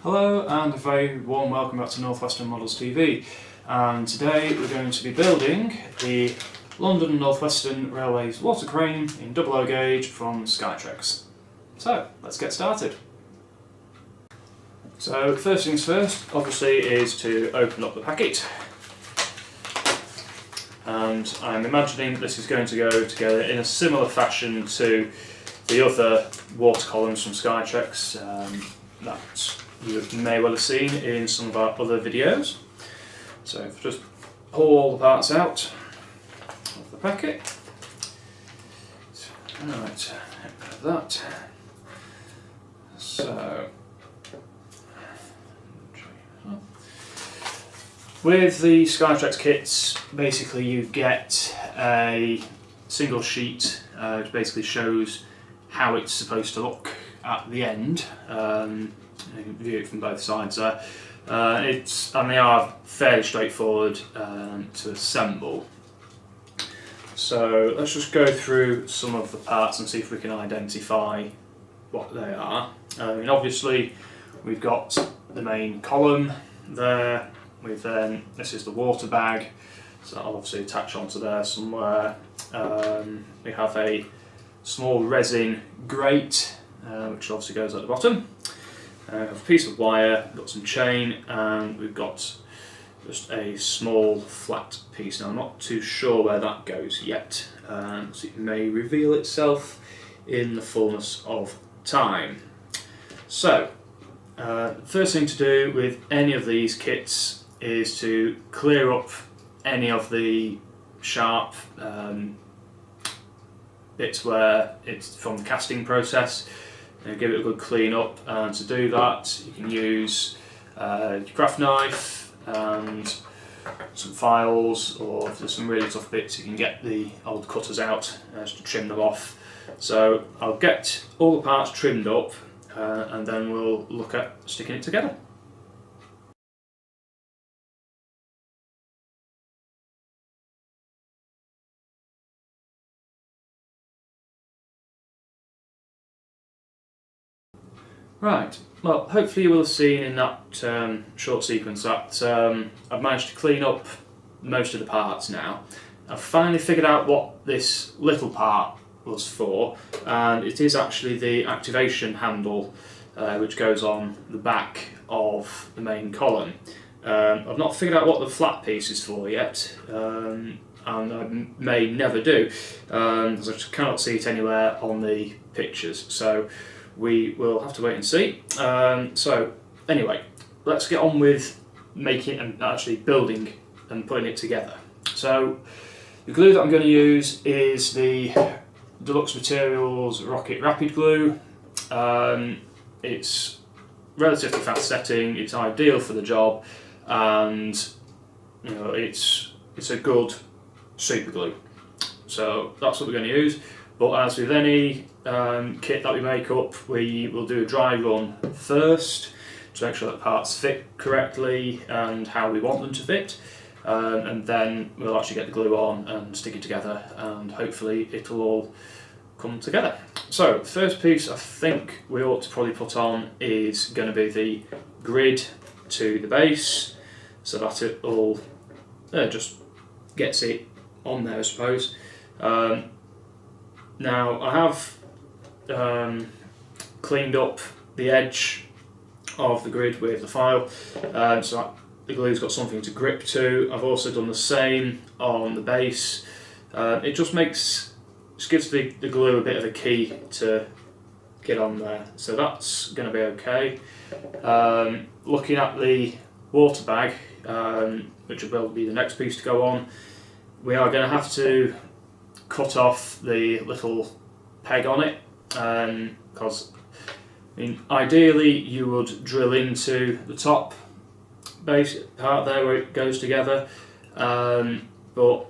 Hello and a very warm welcome back to Northwestern Models TV, and today we're going to be building the London and Northwestern Railways water crane in 00 gauge from Skytrex. So let's get started. So first things first obviously is to open up the packet, and I'm imagining this is going to go together in a similar fashion to the other water columns from Skytrex that you may well have seen in some of our other videos. So if I just pull all the parts out of the packet. Right, get rid of that. So with the Skytrex kits, basically you get a single sheet which basically shows how it's supposed to look at the end. You can view it from both sides there. And they are fairly straightforward to assemble. So let's just go through some of the parts and see if we can identify what they are. Obviously we've got the main column there. This is the water bag, so that'll obviously attach onto there somewhere. We have a small resin grate, which obviously goes at the bottom. We have a piece of wire, we've got some chain, and we've got just a small flat piece. Now I'm not too sure where that goes yet, so it may reveal itself in the fullness of time. So, the first thing to do with any of these kits is to clear up any of the sharp bits where it's from the casting process. Give it a good clean up, and to do that you can use your craft knife and some files, or if there's some really tough bits you can get the old cutters out just to trim them off. So I'll get all the parts trimmed up and then we'll look at sticking it together. Right, well hopefully you will have seen in that short sequence that I've managed to clean up most of the parts now. I've finally figured out what this little part was for, and it is actually the activation handle which goes on the back of the main column. I've not figured out what the flat piece is for yet, and I may never do, because I just cannot see it anywhere on the pictures. So we will have to wait and see. So anyway, let's get on with making and actually building and putting it together. So the glue that I'm going to use is the Deluxe Materials Rocket Rapid Glue. It's relatively fast setting, it's ideal for the job, and it's a good super glue. So that's what we're going to use. But as with any kit that we make up, we will do a dry run first to make sure that parts fit correctly and how we want them to fit, and then we'll actually get the glue on and stick it together, and hopefully it'll all come together. So the first piece I think we ought to probably put on is going to be the grid to the base, so that it all just gets it on there, I suppose. Now I have cleaned up the edge of the grid with the file, so that the glue's got something to grip to. I've also done the same on the base. It just gives the glue a bit of a key to get on there, so that's going to be okay. Looking at the water bag, which will be the next piece to go on, we are going to have to cut off the little peg on it, because ideally you would drill into the top base part there where it goes together, but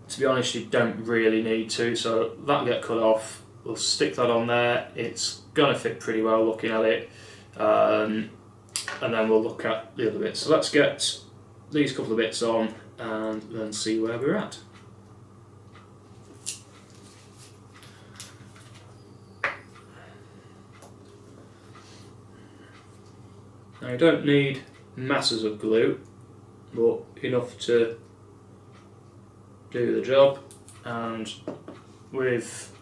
to be honest you don't really need to, so that'll get cut off. We'll stick that on there, it's going to fit pretty well looking at it, and then we'll look at the other bits. So let's get these couple of bits on and then see where we're at. Now you don't need masses of glue, but enough to do the job. And with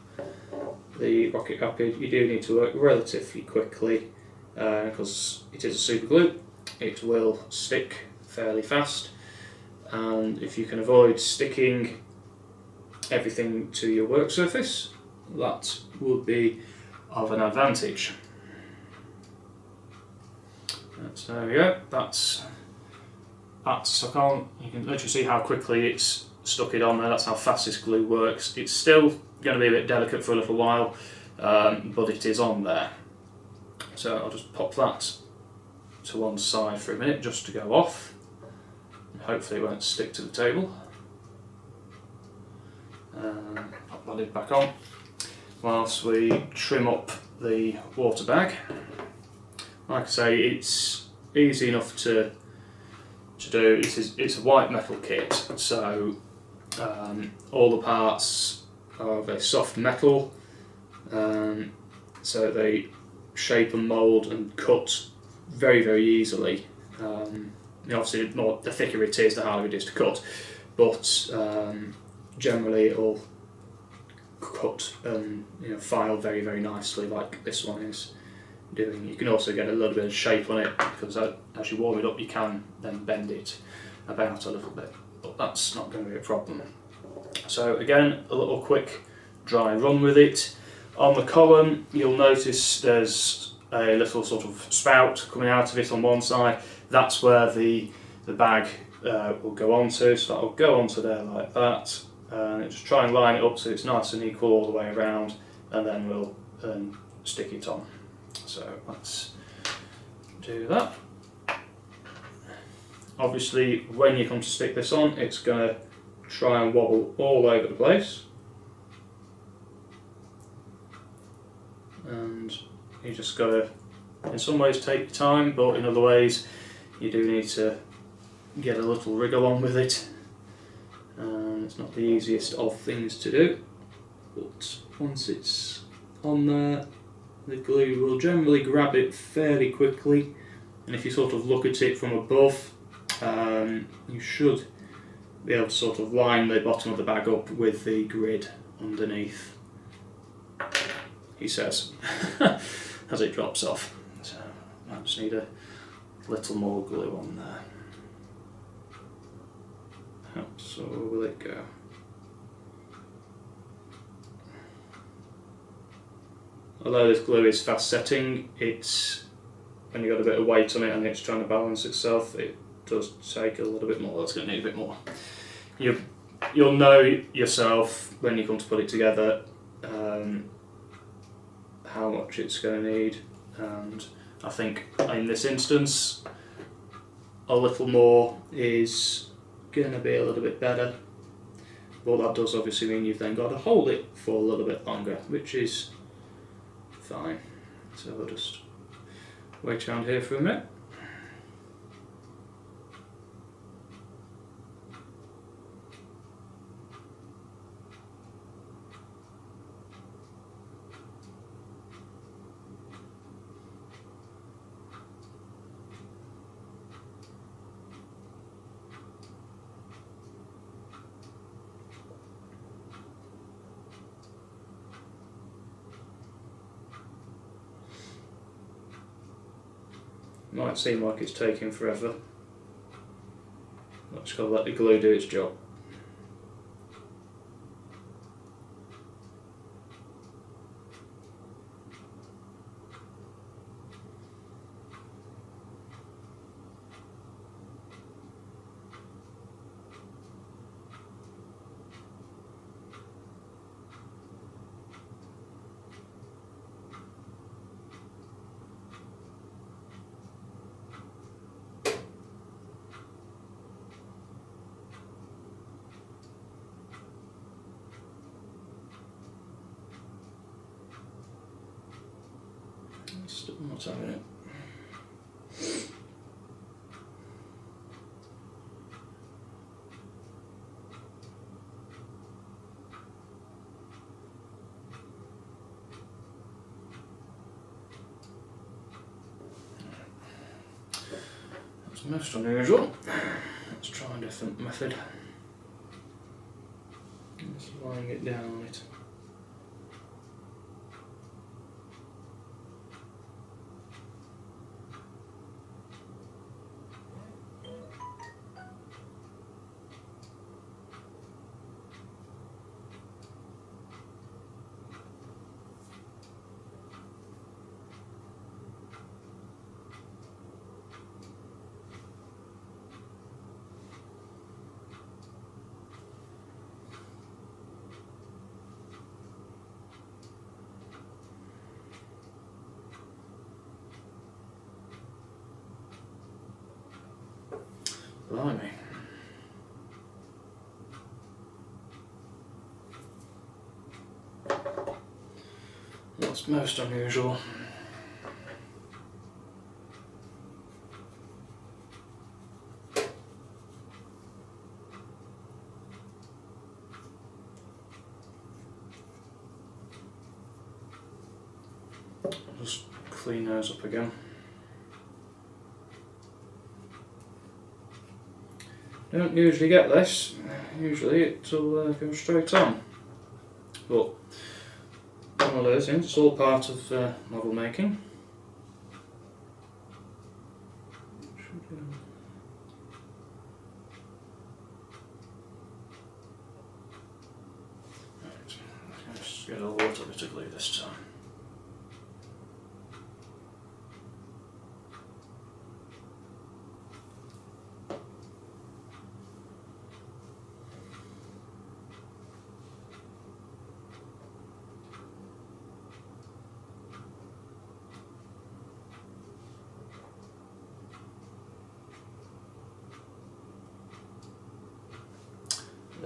the Rocket Rapid you do need to work relatively quickly because it is a super glue. It will stick fairly fast, and if you can avoid sticking everything to your work surface, that would be of an advantage. So there we go, that's stuck on. You can literally see how quickly it's stuck it on there. That's how fast this glue works. It's still going to be a bit delicate for a little while, but it is on there. So I'll just pop that to one side for a minute just to go off. Hopefully it won't stick to the table. Pop that lid back on whilst we trim up the water bag. Like I say, it's easy enough to do. It's a white metal kit, so all the parts are very soft metal, so they shape and mould and cut very, very easily. Obviously, the thicker it is, the harder it is to cut, but generally it'll cut and file very, very nicely, like this one is doing. You can also get a little bit of shape on it because as you warm it up, you can then bend it about a little bit, but that's not going to be a problem. So again, a little quick dry run with it. On the column, you'll notice there's a little sort of spout coming out of it on one side. That's where the bag will go onto, so that'll go onto there like that, and just try and line it up so it's nice and equal all the way around, and then we'll stick it on. So let's do that. Obviously when you come to stick this on, it's going to try and wobble all over the place, and you just got to in some ways take your time, but in other ways you do need to get a little wriggle on with it. It's not the easiest of things to do, but once it's on there, the glue will generally grab it fairly quickly, and if you sort of look at it from above, you should be able to sort of line the bottom of the bag up with the grid underneath, he says, as it drops off. So I just need a little more glue on there. So will it go? Although this glue is fast setting, it's when you've got a bit of weight on it and it's trying to balance itself, it does take a little bit more. That's going to need a bit more. You'll know yourself when you come to put it together how much it's going to need, and I think in this instance a little more is going to be a little bit better, but that does obviously mean you've then got to hold it for a little bit longer, which is fine. So we'll just wait around here for a minute. Might seem like it's taking forever. I'm just going to let the glue do its job. Still not having it. It's most unusual. Let's try a different method. Just laying it down on it. Blimey. That's most unusual. I'll just clean those up again. Don't usually get this, usually it'll go straight on, but one of those things, it's all part of model making. Right, let's get a little bit of glue this time.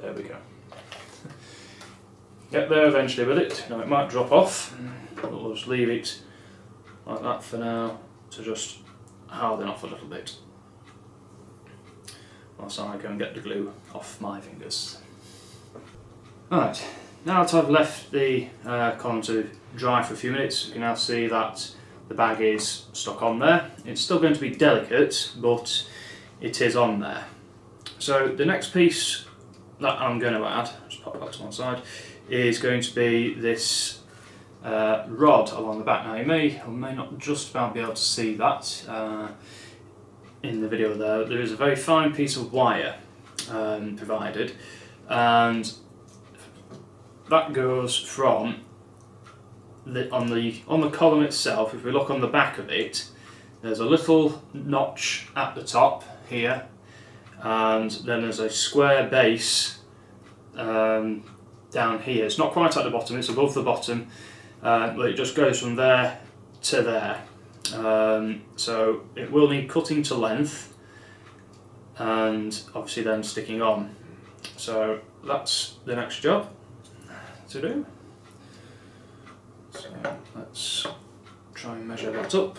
There we go. Get there eventually with it. Now it might drop off, but we'll just leave it like that for now to just harden off a little bit whilst I go and get the glue off my fingers. Alright, now that I've left the column to dry for a few minutes, you can now see that the bag is stuck on there. It's still going to be delicate, but it is on there. So the next piece that I'm going to add, just pop that to one side, is going to be this rod along the back. Now you may or may not just about be able to see that in the video there. There is a very fine piece of wire provided, and that goes from on the column itself. If we look on the back of it, there's a little notch at the top here, and then there's a square base down here. It's not quite at the bottom, it's above the bottom, but it just goes from there to there. So it will need cutting to length and obviously then sticking on. So that's the next job to do. So let's try and measure that up.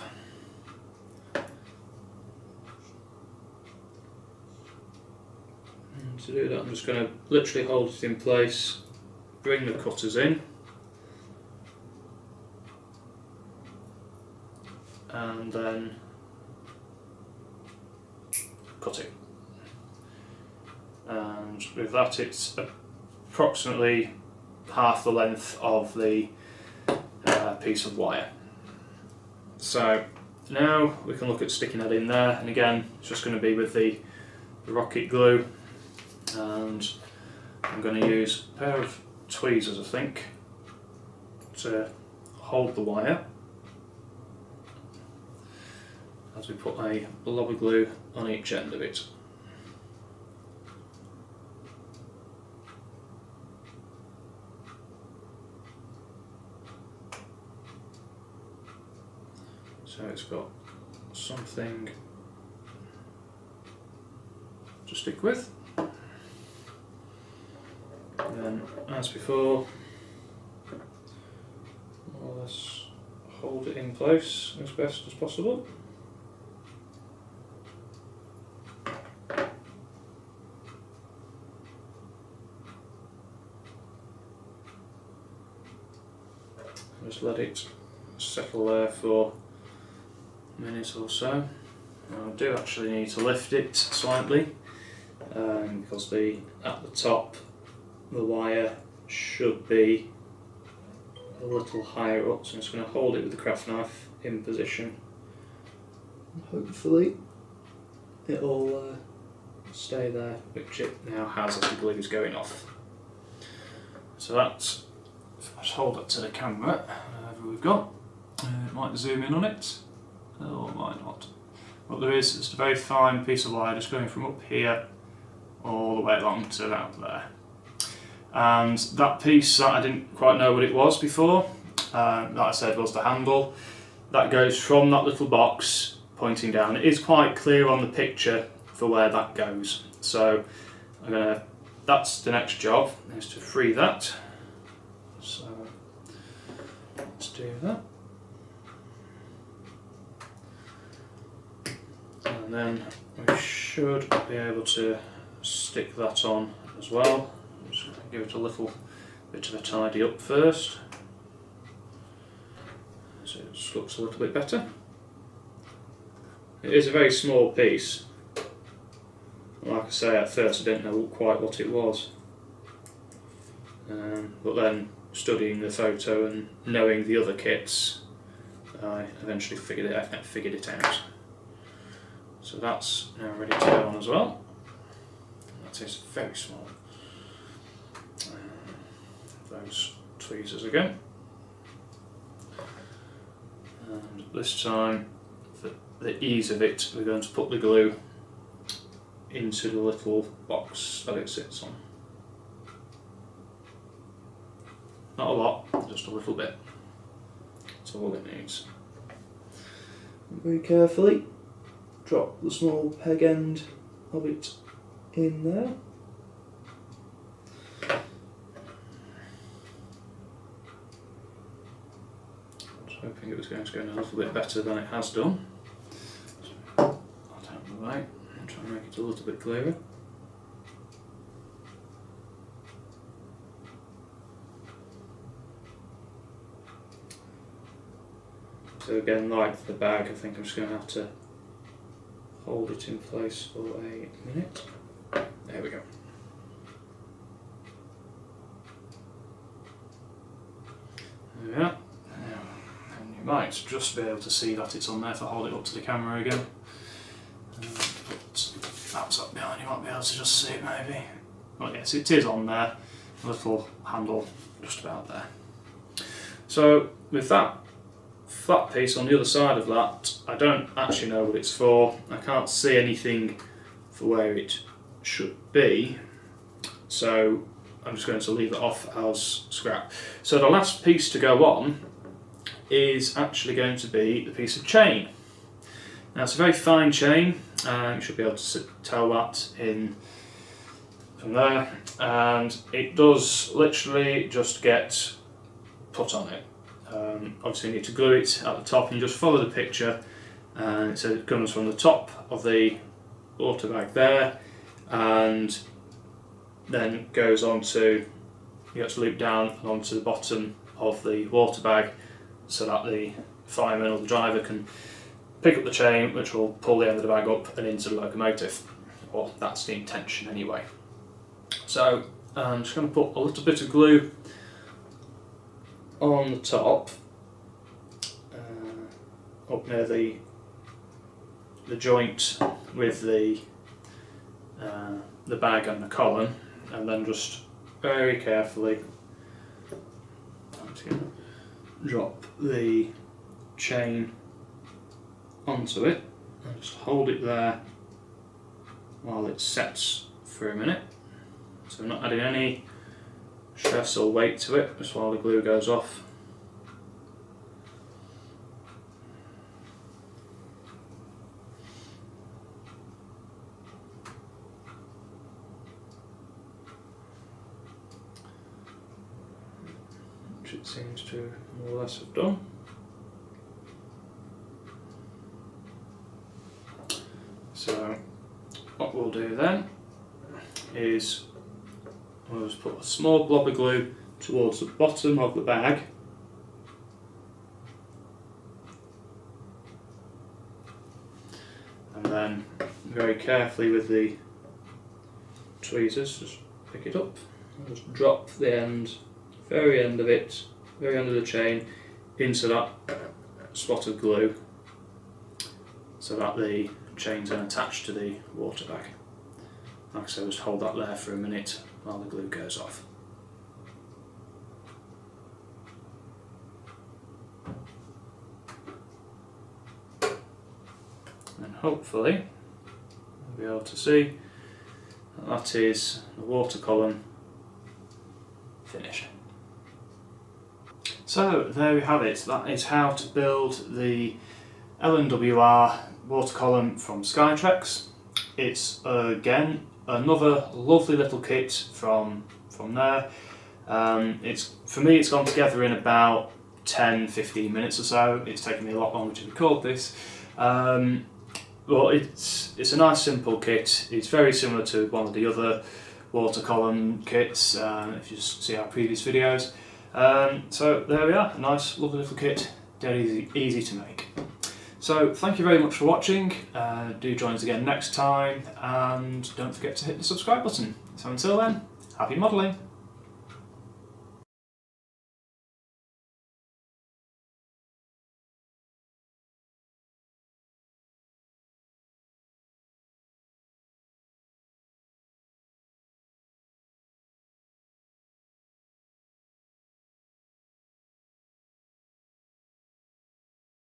To do that, I'm just going to literally hold it in place, bring the cutters in, and then cut it. And with that, it's approximately half the length of the piece of wire. So now we can look at sticking that in there, and again, it's just going to be with the rocket glue. And I'm going to use a pair of tweezers, I think, to hold the wire as we put a blob of glue on each end of it. So it's got something to stick with. Then, as before, more or less hold it in place as best as possible. Just let it settle there for a minute or so. Now I do actually need to lift it slightly because at the top the wire should be a little higher up, so I'm just going to hold it with the craft knife in position. Hopefully it'll stay there, which it now has as the glue is going off. So that's, if I just hold it to the camera, whatever we've got, it might zoom in on it, or it might not. But there is just a very fine piece of wire just going from up here all the way along to about there. And that piece that I didn't quite know what it was before, that I said was the handle, that goes from that little box pointing down. It is quite clear on the picture for where that goes. So that's the next job, is to free that. So let's do that. And then we should be able to stick that on as well. I'm just going to give it a little bit of a tidy up first, so it just looks a little bit better. It is a very small piece. Like I say, at first I didn't know quite what it was, but then studying the photo and knowing the other kits, I eventually figured it out. So that's now ready to go on as well. That is very small. Those tweezers again, and this time, for the ease of it, we're going to put the glue into the little box that it sits on. Not a lot, just a little bit. That's all it needs. Very carefully drop the small peg end of it in there. I was hoping it was going to go a little bit better than it has done. So I'll out of the way and try and make it a little bit clearer. So again, like the bag, I think I'm just going to have to hold it in place for a minute. There we go. There we are. And you might just be able to see that it's on there if I hold it up to the camera again. But that's up behind, you might be able to just see it maybe. Well, yes, it is on there. A little handle just about there. So with that flat piece on the other side of that, I don't actually know what it's for. I can't see anything for where it should be, so I'm just going to leave it off as scrap. So the last piece to go on is actually going to be the piece of chain. Now it's a very fine chain, you should be able to tell that from there, and it does literally just get put on it. Obviously you need to glue it at the top, and you just follow the picture, and it says it comes from the top of the water bag there, and then goes on to, you have to loop down and onto the bottom of the water bag so that the fireman or the driver can pick up the chain, which will pull the end of the bag up and into the locomotive, or that's the intention anyway. So I'm just going to put a little bit of glue on the top, up near the joint with the bag and the column, and then just very carefully drop the chain onto it and just hold it there while it sets for a minute. So I'm not adding any stress or weight to it, just while the glue goes off. Which it seems to more or less have done. So what we'll do then is we'll just put a small blob of glue towards the bottom of the bag, very carefully with the tweezers, just pick it up and just drop the end, very end of it, very end of the chain into that spot of glue so that the chain's then attached to the water bag. Like I said, just hold that there for a minute while the glue goes off. And hopefully you'll be able to see that is the water column finished. So there we have it. That is how to build the LNWR water column from Skytrex. It's again another lovely little kit from there. For me it's gone together in about 10-15 minutes or so. It's taken me a lot longer to record this. Well, it's a nice simple kit. It's very similar to one of the other water column kits, if you just see our previous videos. So there we are, a nice lovely little kit, dead easy to make. So thank you very much for watching. Do join us again next time, and don't forget to hit the subscribe button. So until then, happy modelling!